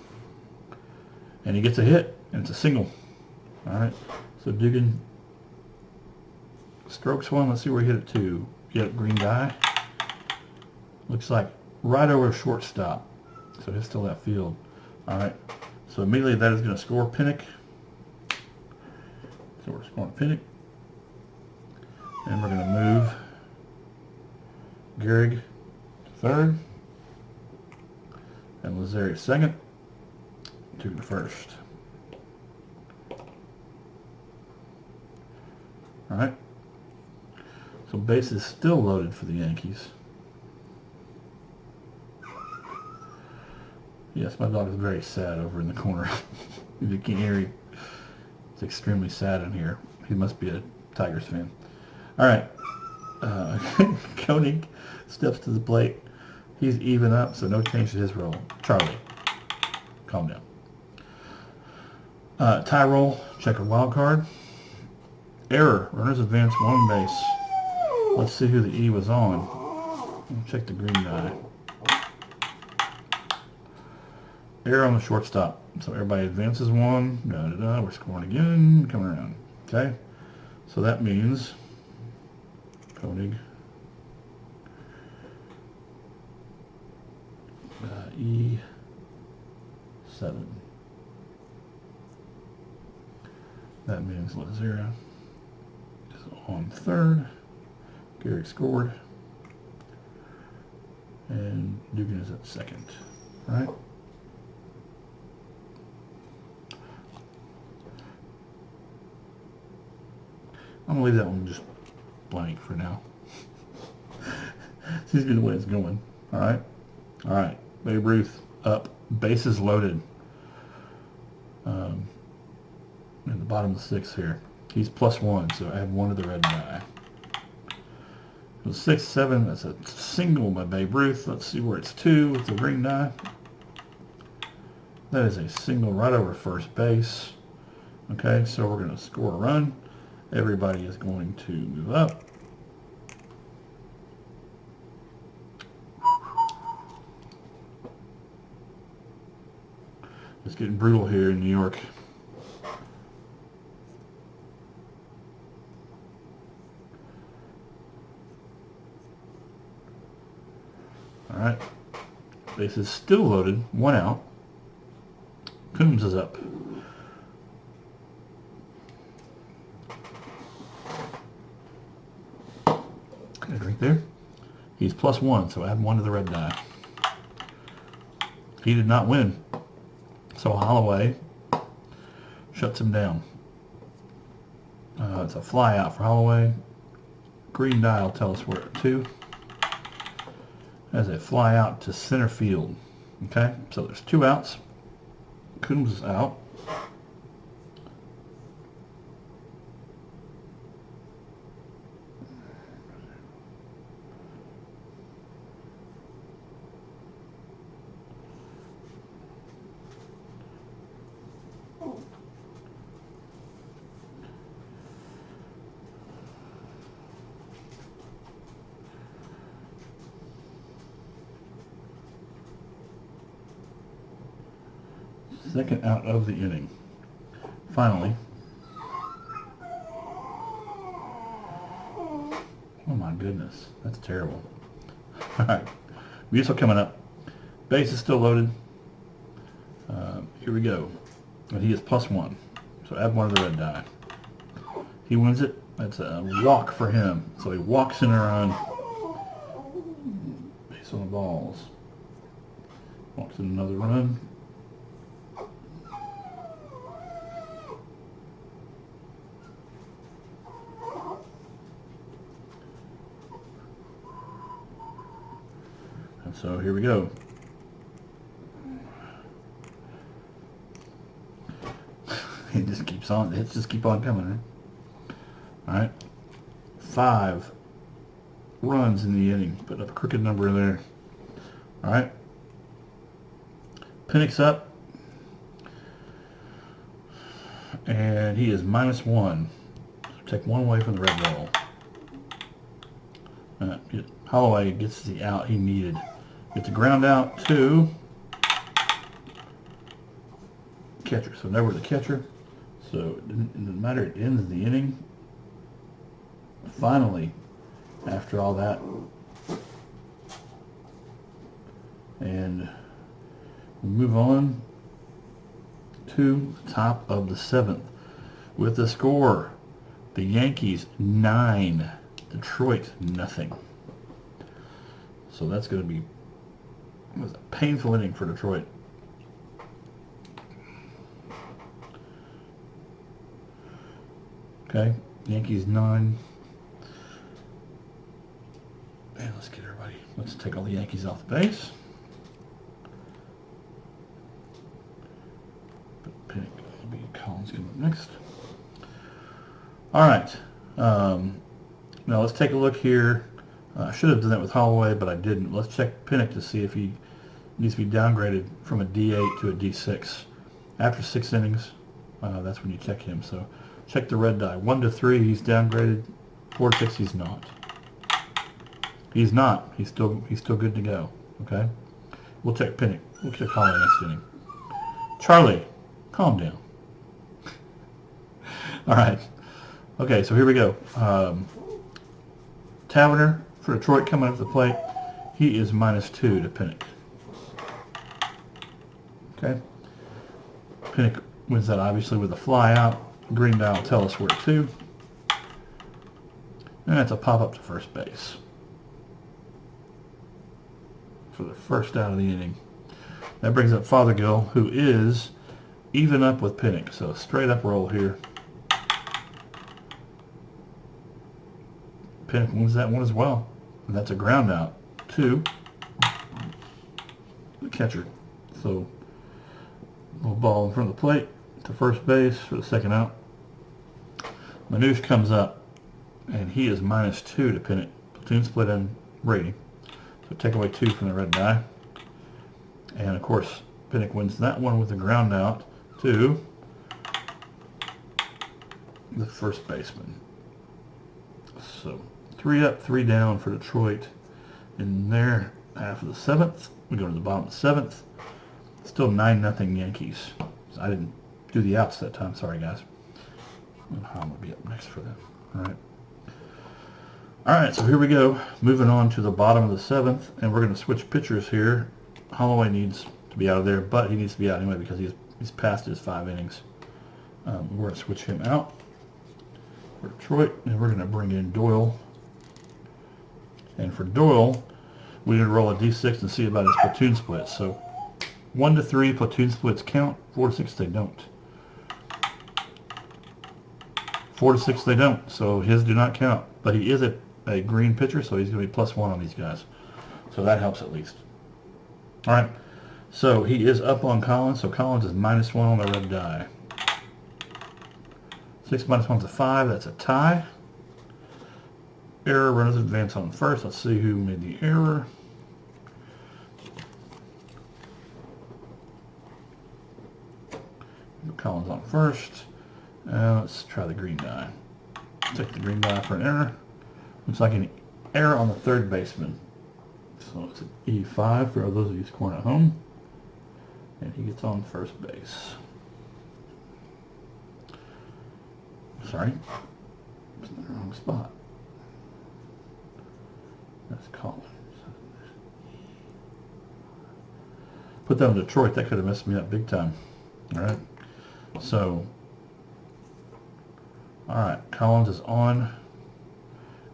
And he gets a hit, and it's a single. All right. So Dugan strokes one. Let's see where he hit it to. Get green die. Looks like right over shortstop. So he's still that field. All right. So immediately that is going to score Pinnock. So we're scoring Pinnock. And we're going to move Gehrig to third. And Lazari second. Dugan to first. All right. So base is still loaded for the Yankees. Yes, my dog is very sad over in the corner. If you can't hear him, it's extremely sad in here. He must be a Tigers fan. All right. Koenig steps to the plate. He's even up, so no change to his role. Charlie, calm down. Tie roll, check a wild card. Error, runners advance one base. Let's see who the E was on. Check the green die. Error on the shortstop. So everybody advances one. We're scoring again. Coming around. Okay. So that means Koenig. E7. That means Lazara is on third. Gehrig scored. And Dugan is at second. All right. I'm going to leave that one just blank for now. Seems to be the way it's going. All right. All right. Babe Ruth up. Bases loaded. In the bottom of the sixth here. He's +1, so I have one of the red die. It was 6-7. That's a single by Babe Ruth. Let's see where it's 2 with the green die. That is a single right over first base. Okay, so we're going to score a run. Everybody is going to move up. It's getting brutal here in New York. All right. Base is still loaded. 1 out. Coombs is up. Got a drink there. He's +1, so add 1 to the red die. He did not win. So Holloway shuts him down. It's a fly out for Holloway. Green die will tell us where at 2. As a fly out to center field. Okay, so there's 2 outs. Coombs is out. Second out of the inning. Finally. Oh my goodness, that's terrible. All right, Musil coming up. Base is still loaded. Here we go. And he is +1. So add 1 of the red die. He wins it. That's a walk for him. So he walks in a run. Base on the balls. Walks in another run. And so here we go. It just keeps on. Hits just keep on coming, right? All right. 5 runs in the inning. Put up a crooked number there. All right. Pinnock's up. And he is -1. So take 1 away from the red roll. Holloway gets the out he needed. Gets the ground out to catcher. So never the catcher. So it doesn't matter. It ends the inning. Finally, after all that, and we move on to the top of the 7th with the score: the Yankees 9, Detroit nothing. So that's going to be a painful inning for Detroit. Okay, Yankees 9. And let's get everybody. Let's take all the Yankees off the base. Pick. It'll be Collins coming up next. All right. Now let's take a look here. I should have done that with Holloway, but I didn't. Let's check Pinnock to see if he needs to be downgraded from a D8 to a D6. After 6 innings, that's when you check him. So check the red die. 1 to 3, he's downgraded. 4 to 6, he's not. He's not. He's still good to go. Okay. We'll check Pinnock. We'll check Holloway next inning. Charlie, calm down. All right. Okay. So here we go. Taverner for Detroit coming up to the plate. He is -2 to Pinnock. Okay. Pinnock wins that obviously with a fly out. Green die will tell us where to. And that's a pop up to first base for the first out of the inning. That brings up Fothergill, who is even up with Pinnock. So straight up roll here. Pinnock wins that one as well. And that's a ground out to the catcher. So little ball in front of the plate to first base for the second out. Manouche comes up, and he is -2 to Pinnock. Platoon split in rating. So take away 2 from the red die. And of course, Pinnock wins that one with a ground out to the first baseman. So 3 up, 3 down for Detroit in their half of the 7th. We go to the bottom of the 7th. Still 9-0 Yankees. I didn't do the outs that time. Sorry, guys. I'm going to be up next for them. All right. All right, so here we go. Moving on to the bottom of the 7th, and we're going to switch pitchers here. Holloway needs to be out of there, but he needs to be out anyway because he's past his 5 innings. We're going to switch him out for Detroit, and we're going to bring in Doyle. And for Doyle, we need to roll a D6 and see about his platoon splits. So 1 to 3 platoon splits count. 4 to 6 they don't. 4 to 6 they don't. So his do not count. But he is a green pitcher, so he's going to be +1 on these guys. So that helps at least. All right. So he is up on Collins. So Collins is -1 on the red die. 6 -1 is a 5. That's a tie. Error, runners advance on first. Let's see who made the error. Collins on first. Let's try the green die. Take the green die for an error. Looks like an error on the third baseman. So it's an E5 for those of you scoring at home. And he gets on first base. Sorry. It's in the wrong spot. That's Collins. Put that in Detroit. That could have messed me up big time. All right. So All right, Collins is on,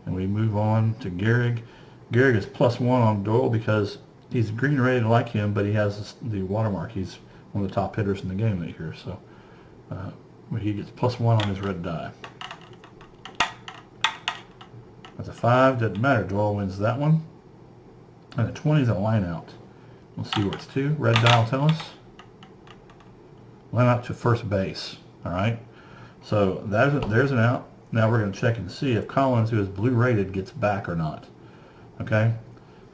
and we move on to Gehrig. Gehrig is +1 on Doyle because he's green rated like him, but he has the watermark. He's one of the top hitters in the game that year, so he gets +1 on his red die. That's a 5, doesn't matter. Doyle wins that one. And a 20 is a line out. We'll see where it's to. Red die will tell us. Line out to first base. All right. So there's an out. Now we're going to check and see if Collins, who is blue rated, gets back or not. Okay.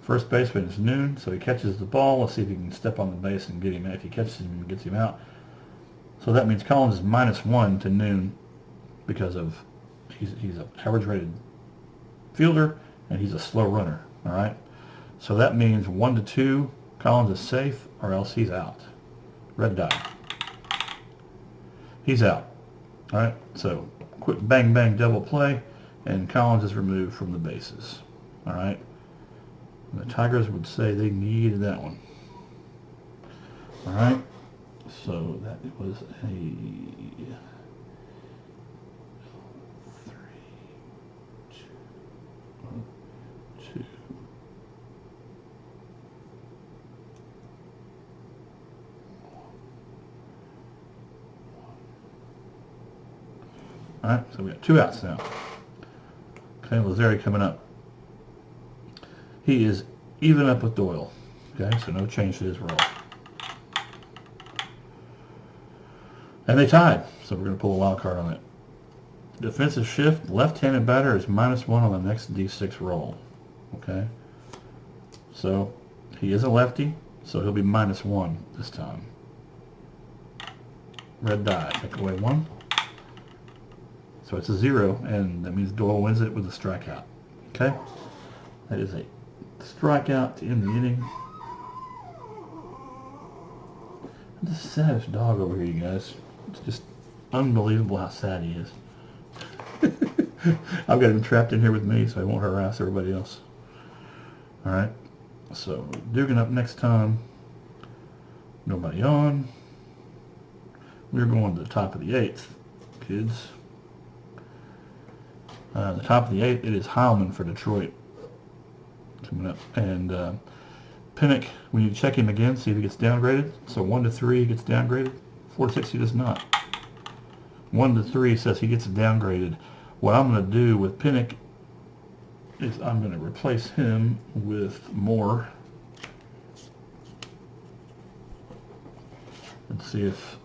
First baseman is Noon, so he catches the ball. Let's see if he can step on the base and get him. If he catches him and gets him out. So that means Collins is -1 to Noon because of he's a average rated fielder and he's a slow runner. All right. So that means 1 to 2, Collins is safe, or else he's out. Red die. He's out. All right. So quick bang bang double play, and Collins is removed from the bases. All right. And the Tigers would say they needed that one. All right. So that was a 3, 2. All right, so we got 2 outs now. Okay, Lazari coming up. He is even up with Doyle. Okay, so no change to his role. And they tied, so we're going to pull a wild card on it. Defensive shift, left-handed batter is -1 on the next D6 roll. Okay, so he is a lefty, so he'll be -1 this time. Red die, take away 1. So it's a 0, and that means Doyle wins it with a strikeout. Okay? That is a strikeout to end the inning. This savage dog over here, you guys. It's just unbelievable how sad he is. I've got him trapped in here with me so he won't harass everybody else. Alright, so Dugan up next time. Nobody on. We're going to the top of the 8th, kids. The top of the 8th, it is Heilman for Detroit coming up. And Pinnock, we need to check him again, see if he gets downgraded. So 1 to 3 he gets downgraded. 4 to 6 he does not. 1 to 3 says he gets downgraded. What I'm going to do with Pinnock is I'm going to replace him with Moore. And see if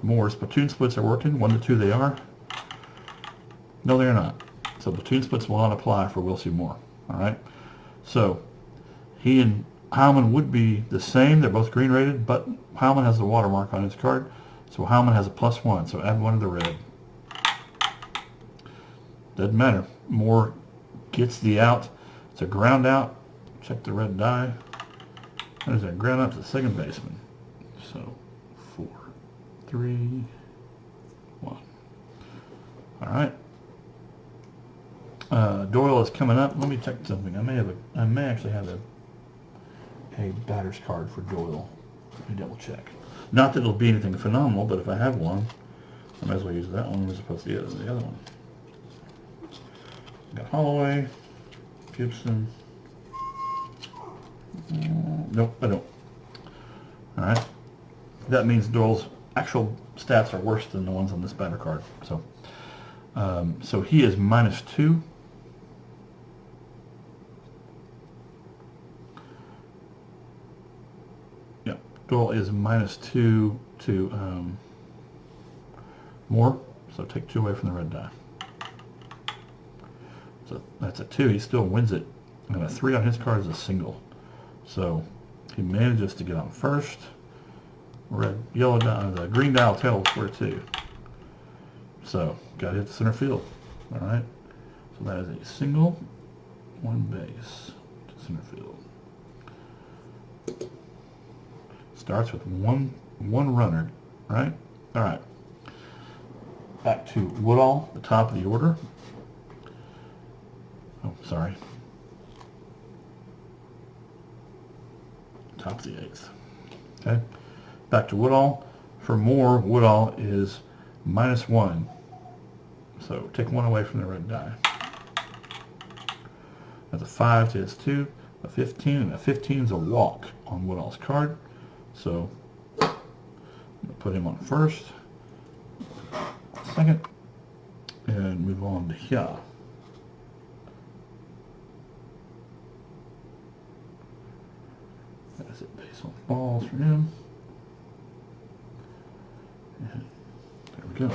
Moore's platoon splits are working. 1 to 2 they are. No, they're not. So platoon splits will not apply for Wilcie Moore. All right. So he and Heilman would be the same. They're both green rated, but Heilman has the watermark on his card. So Heilman has a +1. So add 1 to the red. Doesn't matter. Moore gets the out. It's a ground out. Check the red die. There's a ground out to the second baseman. So 4, 3, 1. All right. Doyle is coming up. Let me check something. I may actually have a batter's card for Doyle. Let me double check. Not that it'll be anything phenomenal, but if I have one, I might as well use that one as opposed to the other one. Got Holloway, Gibson. Nope, I don't. All right. That means Doyle's actual stats are worse than the ones on this batter card. So, so he is -2. Yep, Doyle is -2 to Moore. So take 2 away from the red die. So that's a 2. He still wins it. And a 3 on his card is a single. So he manages to get on first. Yellow die, the green dial tells where to. So got to hit the center field. All right. So that is a single, 1 base to center field. Starts with one runner. Right. All right. Back to Woodall, the top of the order. Oh, sorry. Top of the 8th. Okay. Back to Woodall. For Moore, Woodall is -1. So take 1 away from the red die. That's a 5 to his 2, a 15, and a 15 is a walk on Woodall's card. So I'm going to put him on first, second, and move on to here. That's it, base on balls for him. And there we go.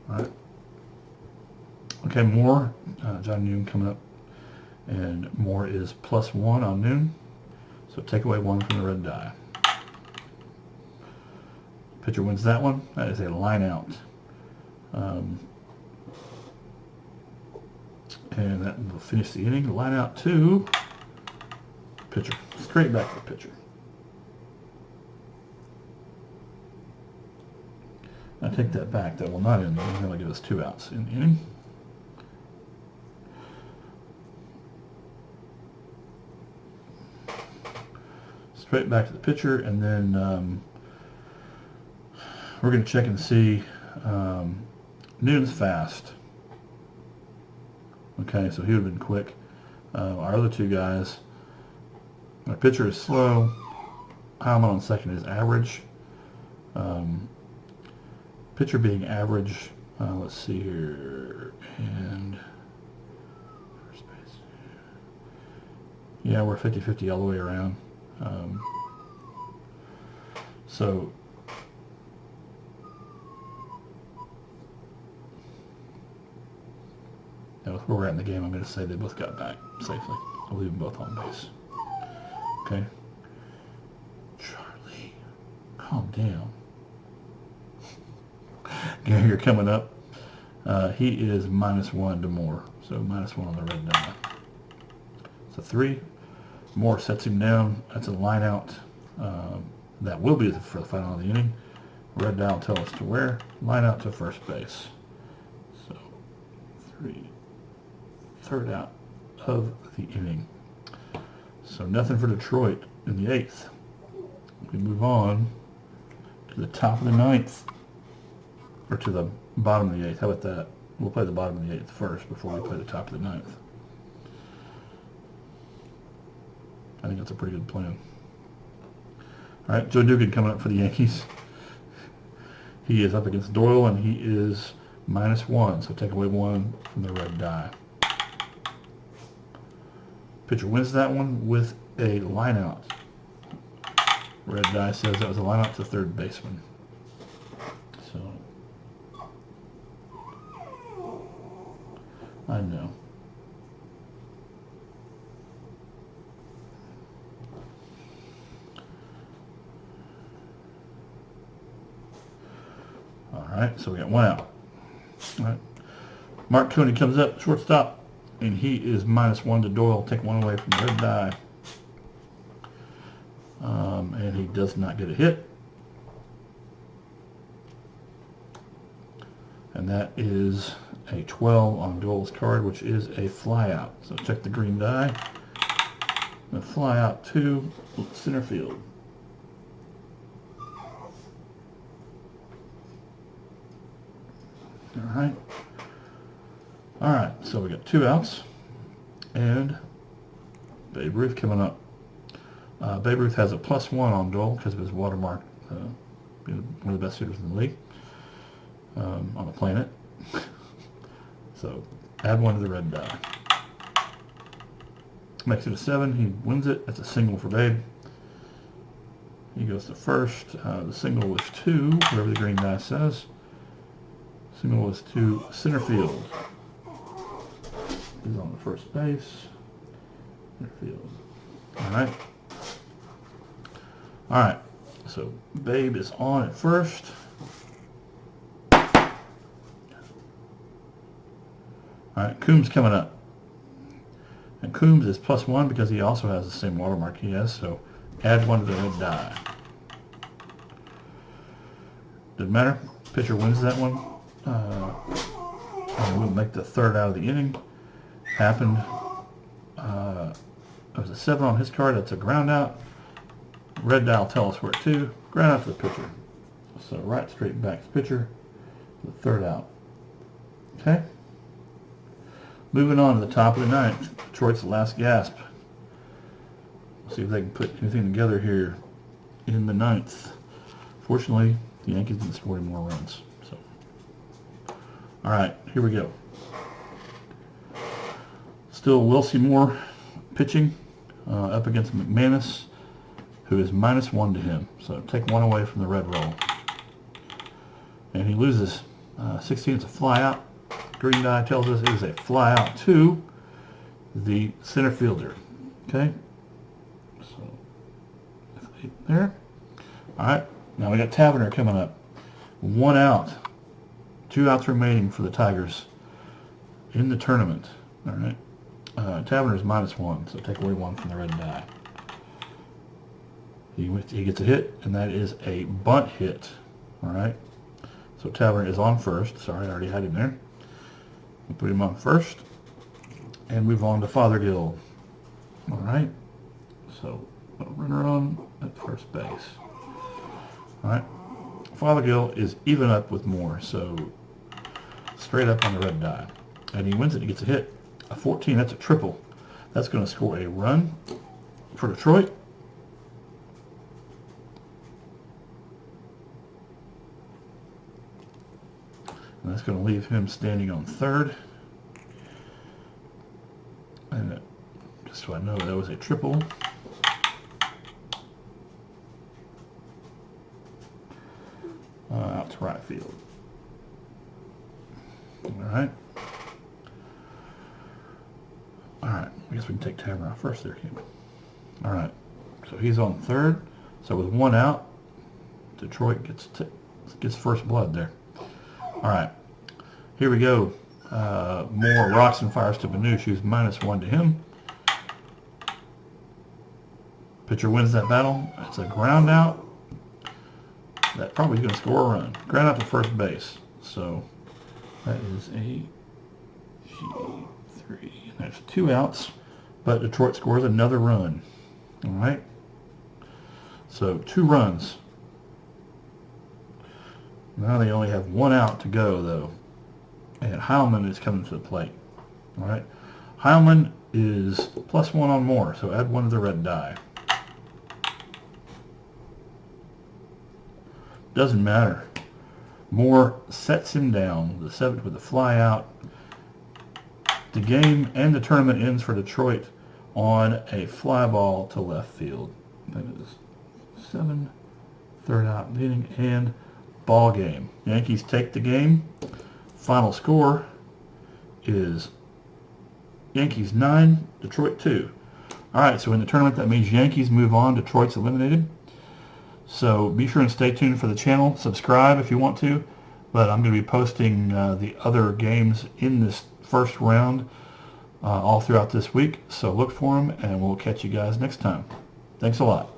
Alright. Okay, Moore, John Noon coming up. And Moore is +1 on Noon. So take away 1 from the red die. Pitcher wins that one. That is a line out. And that will finish the inning. Line out to pitcher. Straight back to the pitcher. I take that back. That will not end the inning. That'll give us 2 outs in the inning. Straight back to the pitcher, and then we're going to check and see. Noon's fast. Okay, so he would have been quick. Our other 2 guys, our pitcher is slow. Heilman on second is average. Pitcher being average, let's see here, and first base. Yeah, we're 50-50 all the way around. So now with where we're at in the game, I'm going to say they both got back safely. I'll leave them both on base. Okay. Charlie, calm down. Gary, you're coming up. He is -1 to Moore, so -1 on the red die. So 3. Moore sets him down. That's a line out. That will be for the final of the inning. Red die will tell us to where. Line out to first base. So 3. Third out of the inning. So nothing for Detroit in the 8th. We move on to the top of the 9th. Or to the bottom of the 8th. How about that? We'll play the bottom of the 8th first before we play the top of the 9th. I think that's a pretty good plan. All right, Joe Dugan coming up for the Yankees. He is up against Doyle, and he is -1, so take away 1 from the red die. Pitcher wins that one with a line out. Red die says that was a line out to third baseman. So I know. All right, so we got 1 out. All right. Mark Cooney comes up, shortstop, and he is -1 to Doyle. Take 1 away from the red die. And he does not get a hit. And that is a 12 on Doyle's card, which is a fly out. So check the green die. And fly out to center field. All right, so we got 2 outs, and Babe Ruth coming up. Babe Ruth has a +1 on Doyle because of his watermark, being one of the best hitters in the league on the planet. So add 1 to the red die. Makes it a 7. He wins it. That's a single for Babe. He goes to first. The single was 2, whatever the green die says. Single was to center field. He's on the first base. Center field. Alright. Alright. So Babe is on at first. Alright, Coombs coming up. And Coombs is +1 because he also has the same watermark he has, so add 1 to the red die. Doesn't matter. Pitcher wins that one. And we'll make the 3rd out of the inning. Happened. There was a 7 on his card. That's a ground out. Red die will tell us where to. Ground out to the pitcher. So right straight back to pitcher, the third out. Okay. Moving on to the top of the ninth, Detroit's last gasp. We'll see if they can put anything together here in the ninth. Fortunately, the Yankees didn't score any more runs. So, all right, here we go. Still Will Seymour pitching up against McManus, who is -1 to him. So take one away from the red roll. And he loses 16. It's a fly out. Green die tells us it is a fly out to the center fielder. Okay? So, there. All right. Now we got Taverner coming up. 1 out. 2 outs remaining for the Tigers in the tournament. All right. Taverner is -1, so take away 1 from the red die. He gets a hit, and that is a bunt hit. All right. So Taverner is on first. Sorry, I already had him there. We'll put him on first, and move on to Fothergill. All right. So a runner on at first base. All right. Fothergill is even up with Moore, so straight up on the red die, and he wins it. He gets a hit. A 14. That's a triple. That's going to score a run for Detroit. And that's going to leave him standing on third. And just so I know, that was a triple. Out to right field. All right. All right. I guess we can take Taverner out first there, can't we? All right. So he's on third. So with 1 out, Detroit gets first blood there. All right, here we go. More rocks and fires to Benush, who's -1 to him. Pitcher wins that battle. It's a ground out. That probably is going to score a run. Ground out to first base. So that is a G3. That's 2 outs, but Detroit scores another run. All right. So 2 runs. Now they only have 1 out to go, though. And Heilman is coming to the plate. All right. Heilman is +1 on Moore, so add 1 to the red die. Doesn't matter. Moore sets him down, the 7th with a fly out. The game and the tournament ends for Detroit on a fly ball to left field. That is 7, third out of the inning, and ball game. Yankees take the game. Final score is Yankees 9, Detroit 2. All right, so in the tournament, that means Yankees move on, Detroit's eliminated. So be sure and stay tuned for the channel. Subscribe if you want to, but I'm going to be posting the other games in this first round all throughout this week. So look for them, and we'll catch you guys next time. Thanks a lot.